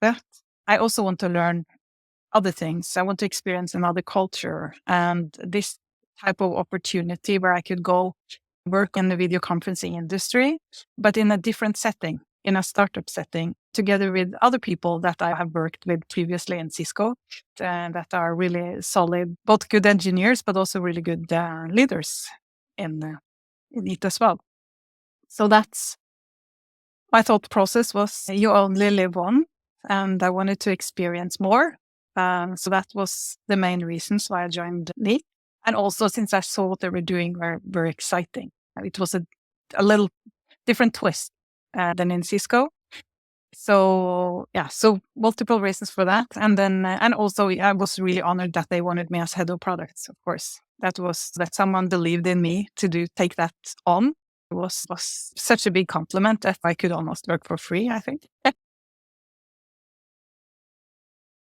But I also want to learn other things. I want to experience another culture, and this type of opportunity where I could go work in the video conferencing industry, but in a different setting, in a startup setting, together with other people that I have worked with previously in Cisco, that are really solid, both good engineers, but also really good leaders in it as well. So that's my thought process was you only live one, and I wanted to experience more. So that was the main reasons why I joined Leap. And also since I saw what they were doing were very exciting. It was a little different twist than in Cisco. So yeah, so multiple reasons for that. And then, and also I was really honored that they wanted me as head of products, of course. That someone believed in me to take that on was such a big compliment that I could almost work for free, I think.